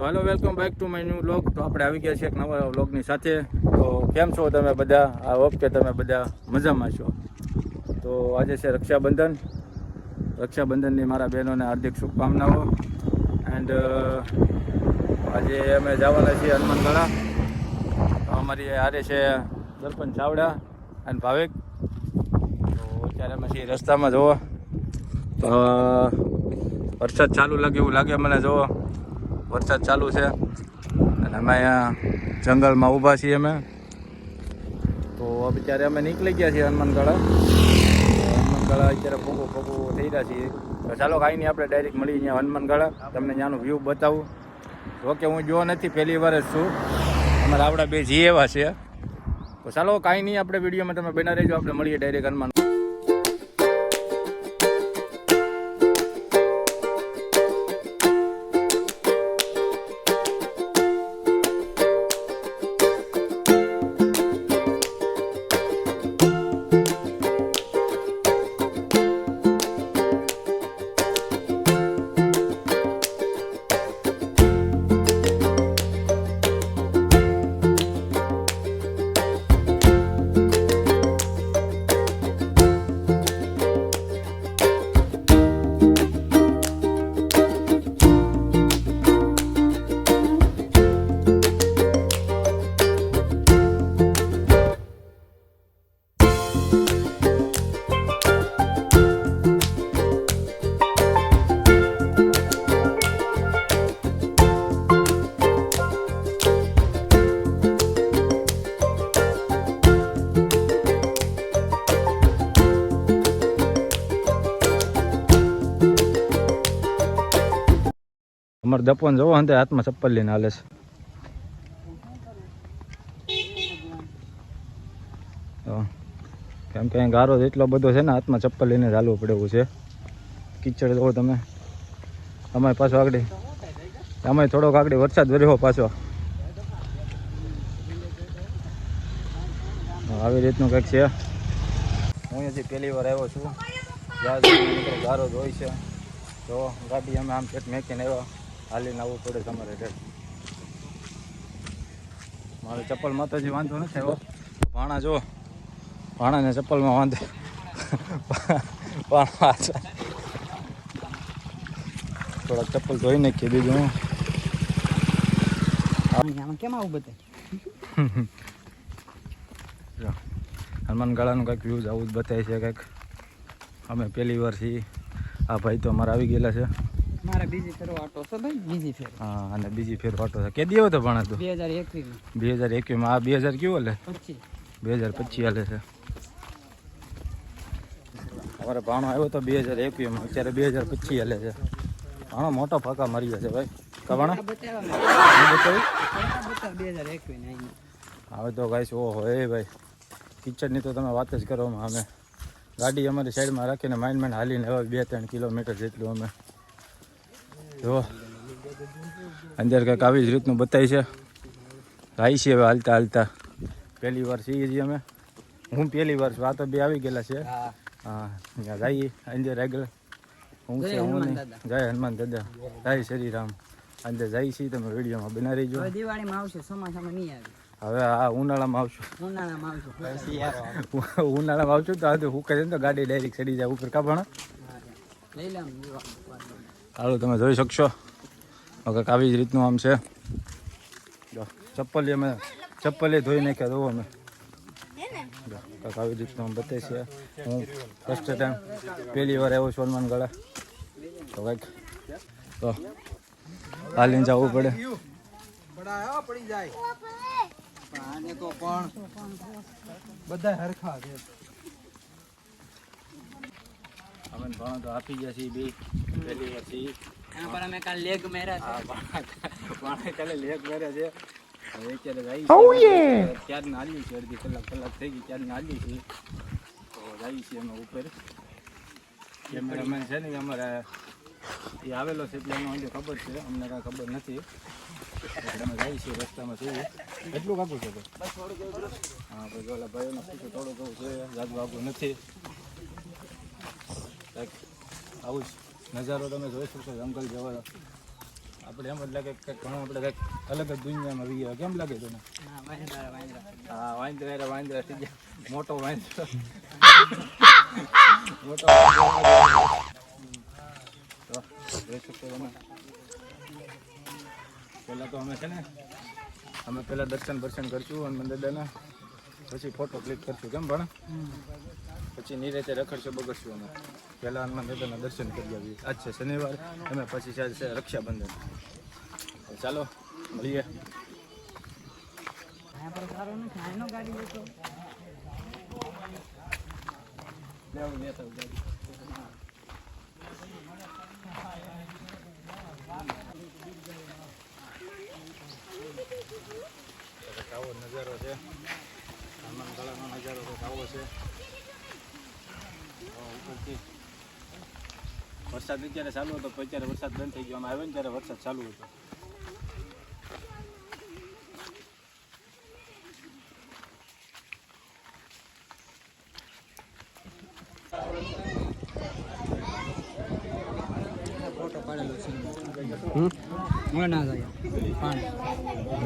તો hello, welcome back to my new vlog. તો આપણે આવી ગયા છીએ એક નવા વ્લોગની સાથે. તો કેમ છો તમે બધા? આ વખતે તમે બધા મજામાં છો. તો આજે છે રક્ષાબંધન. રક્ષાબંધનની મારા બહેનોને હાર્દિક શુભકામનાઓ. એન્ડ આજે અમે જવાના છીએ હનુમાનગઢા. તો અમારી હારે છે સરપંચ ચાવડા અને ભાવિક. તો અત્યારે અમે છીએ રસ્તામાં જુઓ તો વરસાદ ચાલુ લાગે એવું લાગે મને. જુઓ વરસાદ ચાલુ છે અને અમે અહીંયા જંગલમાં ઊભા છીએ અમે. તો અત્યારે અમે નીકળી ગયા છીએ હનુમાનગઢા. અત્યારે પોગો થઈ રહ્યા છીએ. તો ચાલો કાંઈ નહીં, આપણે ડાયરેક્ટ મળી અહીંયા હનુમાનગઢા. તમને ત્યાંનું વ્યૂ બતાવું. ઓકે, હું જોવા નથી, પહેલી વાર જ છું. અમારા આપણા બે જી એવા છે. તો ચાલો કાંઈ નહીં, આપણે વિડીયોમાં તમે બના રહેજો. આપણે મળીએ ડાયરેક્ટ હનુમાન. અમારે દપોન જવો ને હાથમાં ચપ્પલ લઈને હાલે છે. કેમ કે ગારો એટલો બધો છે ને, હાથમાં ચપ્પલ લઈને ચાલવું પડે એવું છે. કીચડ જુઓ તમે. અમારે પાછો આગળ થોડોક આગળ વરસાદ વર્યો પાછો. આવી રીતનું કંઈક છે. હું હજી પહેલી વાર આવ્યો છું. ગારો જ હોય છે. તો ગાડી અમે આમ પેટ મેકીને આવ્યા. હાલીને આવવું પડે તમારે. મારે ચપ્પલમાં તો હજી વાંધો નથી આવ્યો. ભાણા જો, ભાણાને ચપ્પલમાં વાંધો. થોડાક ચપ્પલ ધોઈ નાખીએ. બીજું કેમ આવું બધે હનુમાનગઢાનું કંઈક વ્યૂઝ આવું જ બતાવે છે કંઈક. અમે પહેલી વાર છીએ. આ ભાઈ તો અમારે આવી ગયેલા છે. મારે બીજી ફેર વાટો છે ભાઈ, બીજી ફેર. હા, અને બીજી ફેર વાટો છે. કે દીવો તો ભણા તું? 2021 આ 2000 કેવું હાલે? 2025 હાલે છે. અમારે ભાણો આવ્યો તો 2021 અત્યારે 2025 હાલે છે. ભાણો મોટો ફાંકા મારી જશે ભાઈ. કવાણા હવે તો ગાઈસ ઓહો એ ભાઈ, કિચડની તો તમે વાત જ કરો. અમે ગાડી અમારી સાઈડમાં રાખીને માઇન્ડ હાલીને હવે 2-3 કિલોમીટર જેટલું અમે જો અંદર કંઈક આવી જ રીતનું બતાવી છે. ગાઈ છીએ હવે હાલતા હાલતા. પહેલી વાર છીએ છીએ અમે. હું પહેલી વાર છું. આ તો બે આવી ગયેલા છે. હા, જઈએ અંદર આગળ. હું છે હું નહીં. જય હનુમાન દાદા, જય શ્રી રામ. અંદર જઈએ છીએ. તમે વિડીયોમાં બના રહીજો. દિવાળીમાં આવશે, ચોમાસામાં નહીં આવે. હવે આ ઉનાળામાં આવશું. ઉનાળામાં આવશું તો આજે હું કહે તો ગાડી ડાયરેક્ટ ચડી જાય ઉપર. કાપણ હાલો તમે જોઈ શકશો. કંઈક આવી જ રીતનું આમ છે. ચપ્પલ અમે ધોઈ નાખ્યા. જોવો અમે કંઈક આવી રીતનું આમ બતાવે છે. હું ફર્સ્ટ ટાઈમ પહેલી વાર આવ્યો છું હનુમાનગઢા. તો કંઈક તો હાલીને જવું પડે. બધા હરખા છે. અમે ભણો તો આપી ગયા છીએ બે. પહેલી વાર છીએ. અમે કાલે લેગ મેર્યા છે. કાલે લેગ મેર્યા છે. હવે અત્યારે ક્યારે નાલી છે. અડધી કલાક થઈ ગઈ. ક્યારે નાલી છે. તો જઈએ છીએ અમે ઉપર. કેમેરામેન છે ને અમારે એ આવેલો છે એટલે અમને ખબર છે. અમને કાંઈ ખબર નથી. અમે જઈએ છીએ રસ્તામાં છીએ. એટલું કાપું છે હા ભાઈ. ઓલા ભાઈઓને પૂછો થોડું કહું છે. જાદુ આગું નથી. આવું જ નજારો તમે જોઈ શકશો. જંગલ જેવો આપણે એમ જ લાગે કે ઘણું આપણે કંઈક અલગ જ દુનિયામાં આવી ગયા કેમ લાગે તને? હા વાંદરા થઈ ગયા મોટો વાંદરો મોટો તો જોઈ શકો તમે પહેલાં તો અમે છે ને પહેલાં દર્શન કરશું હનુમાન દાદાના, પછી ફોટો ક્લિક કરશું કેમ ભણ, પછી નિરેતે રખડશું બગડશું અમે. પહેલાં હનુમાન દાદાના દર્શન કરી આવીએ. આજ છે શનિવાર, અમે પછી છે રક્ષાબંધન. ચાલો મળીએ. આવો નજારો છે, હનુમાન ગળાનો નજારો કંઈક આવો છે. ઉપરથી વરસાદ અત્યારે ચાલુ હતો, અત્યારે વરસાદ બંધ થઈ ગયો. અમે આવ્યો ને ત્યારે વરસાદ ચાલુ હતો.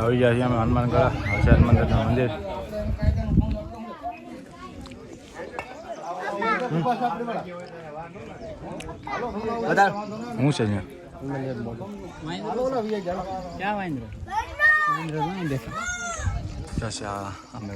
આવી ગયા છીએ અમે હનુમાન ગળા, હનુમાન દાદાનું મંદિર. હું છે અહીંયા અમે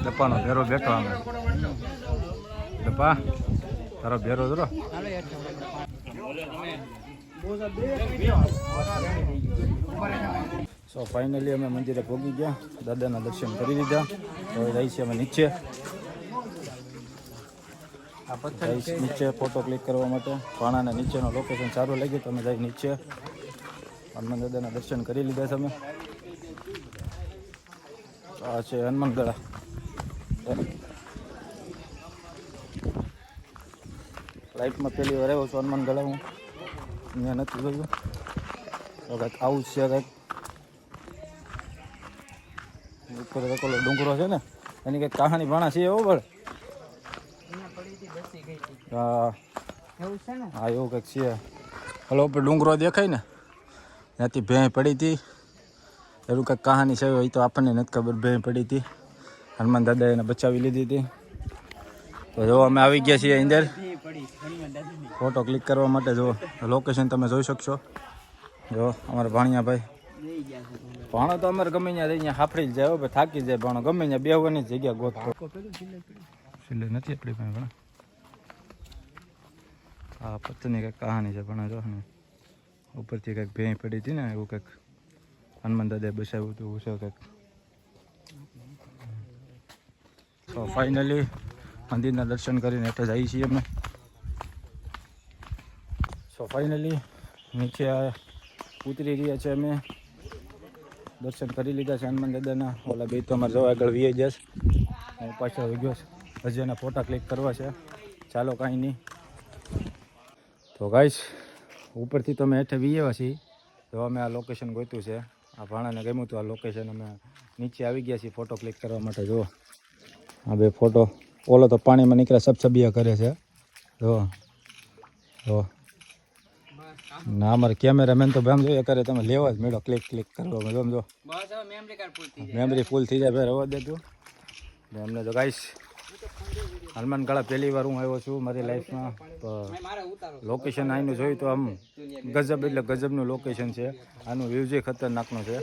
દપાનો ભેરો બેઠો. અમે દપા તારો ભેરો જરો. સો ફાઇનલી અમે મંદિરે પહોંચી ગયા, દાદાના દર્શન કરી લીધા. હવે જઈએ છીએ અમે નીચે. આ પથ્થર નીચે ફોટો ક્લિક કરવા માટે. પાણાના નીચેનો લોકેશન સારું લાગ્યું તો અમે જઈ નીચે હનુમાન દાદાના દર્શન કરી લીધા છે અમે. આ છે હનુમાન ગળા. લાઈફમાં પહેલી વાર આવ્યો છું હનુમાન ગળા. હું અહીંયા નથી જોયું. તો કંઈક આવું જ છે કંઈક. ઉપર ઓલો ડુંગરો છે ને એની કંઈક કહાની ભાણા છે એવો બળ. હા હા એવું કંઈક છે. ઓલો ઉપર ડુંગરો દેખાય ને ત્યાંથી ભેં પડી હતી એવું કંઈક કહાની છે. એ તો આપણને નથી ખબર. ભેં પડી હતી, હનુમાન દાદા એને બચાવી લીધી હતી. તો જો અમે આવી ગયા છીએ અંદર ફોટો ક્લિક કરવા માટે. જો લોકેશન તમે જોઈ શકશો. જો અમારા ભાણિયા ભાઈ ભાણો તો અમારે ગમે ત્યાં અહીંયા હાફડી જ જાય, થાકી જાય ભાણો. ગમે ત્યાં બેહવાની જગ્યા ગોતતો. સિલે નથી આપણી પાસે પણ હા પત્તરની કંઈક કહાની છે પણ જો ને ઉપરથી કંઈક ભેં પડી હતી ને એવું કંઈક હનુમાન દાદાએ બસાવ્યું હતું એવું છે કંઈક. તો ફાઇનલી મંદિરના દર્શન કરીને એટલે જઈએ છીએ અમે. સો ફાઇનલી નીચે ઉતરી રહ્યા છે અમે. દર્શન કરી લીધા છે હનુમાન દાદાના. ઓલા બે તો અમારે જવા આગળ વી જશે, હું પાછળ આવી ગયો છે. હજી એના ફોટા ક્લિક કરવા છે. ચાલો કાંઈ નહીં. તો ગાઈસ ઉપરથી તો અમે હેઠે વી આવ્યા છીએ. તો અમે આ લોકેશન ગોત્યું છે. આ ભાણાને ગમ્યું હતું આ લોકેશન. અમે નીચે આવી ગયા છીએ ફોટો ક્લિક કરવા માટે. જુઓ આ બે ફોટો. ઓલો તો પાણીમાં નીકળે સબસબિયા કરે છે. જો જો ના અમારે કેમેરામેન તો બેમ જોઈએ કરે તમે લેવા જ મેળો ક્લિક કરવામાં. જો મેમરી ફૂલ થઈ જાય ભાઈ રવા દેતું. અમને તો ગાઈસ હનુમાન ગળા પહેલી વાર હું આવ્યો છું મારી લાઈફમાં. તો લોકેશન અહીંનું જોયું તો આમ ગજબ એટલે ગજબનું લોકેશન છે. આનું વ્યૂ જે ખતરનાકનું છે.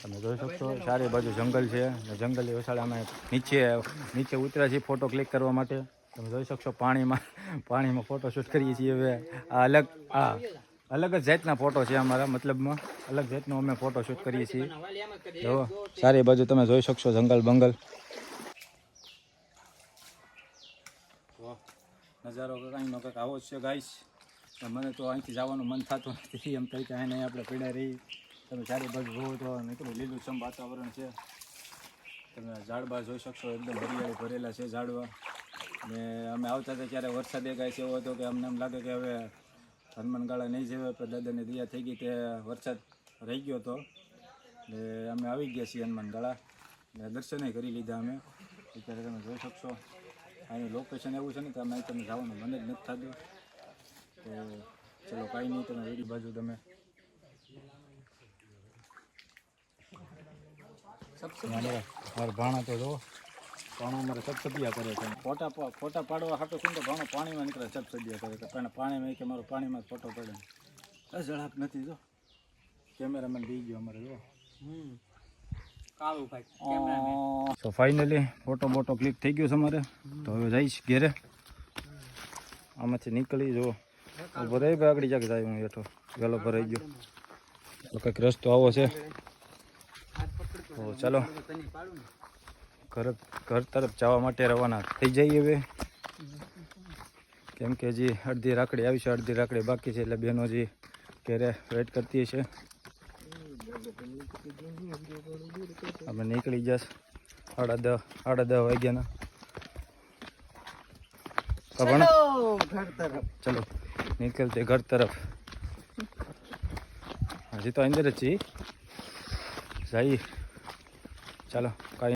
તમે જોઈ શકશો ચારે બાજુ જંગલ છે. જંગલની વસાડે અમે નીચે ઉતર્યા છીએ ફોટો ક્લિક કરવા માટે. તમે જોઈ શકશો પાણીમાં ફોટો શૂટ કરીએ છીએ. હવે આ અલગ જ જાતના ફોટો છે અમારા, મતલબમાં અલગ જાતનો અમે ફોટો શૂટ કરીએ છીએ. જો ચારે બાજુ તમે જોઈ શકશો જંગલ બંગલ. નજારો કંઈનો કંઈક આવો જ છે ગાઈસ. મને તો અહીંથી જવાનું મન થતું નથી. એમ થઈ ત્યાં નહીં આપણે પીડા રહી. તમે ચારે બાજુ જોવો તો નીકળું લીલુંછમ વાતાવરણ છે. તમે ઝાડવા જોઈ શકશો એકદમ હરિયાળી ભરેલા છે ઝાડવા. ને અમે આવતા હતા ત્યારે વરસાદ એક છે એવો હતો કે અમને એમ લાગે કે હવે હનુમાન ગાળા નહીં જવે. પણ દાદાની દયા થઈ ગઈ તે વરસાદ રહી ગયો હતો. ને અમે આવી ગયા છીએ હનુમાન ગાળા ને દર્શને કરી લીધા અમે. અત્યારે તમે જોઈ શકશો અહીંનું લોકેશન એવું છે ને કે અમે તમે જવાનું મને જ નથી થતું. તો ચલો કાંઈ નહીં. તમે એવી બાજુ તમે મારા ભાણા તો જો ભાણો અમારે સબસબિયા કરે છે ફોટા પાડવા હાટો શું તો ભાણો પાણીમાં નીકળે સબસબિયા કરે કે પણ પાણીમાં કે મારો પાણીમાં ફોટો પડે જરાક નથી જો કેમેરામેન બી ગયો અમારે જો તો ફાઇનલી ફોટો ક્લિક થઈ ગયો છે અમારે તો હવે જઈશ ઘેરે આમાંથી નીકળી જો ભરાઈ આગળ જાગ જાય હું હેઠો વેલો ભરાઈ ગયો તો કંઈક રસ્તો આવો છે તો ચાલો ઘર તરફ જવા માટે રવાના થઈ જઈએ હવે કેમ કે હજી અડધી રાખડી આવી છે અડધી રાખડી બાકી છે એટલે બહેનો હજી ઘરે વેઇટ કરતી છે અમે નીકળી જશ 10:30 વાગ્યાના ચલો નીકળતે ઘર તરફ હજી તો અંદર જ છીએ જઈએ ચાલો કાંઈ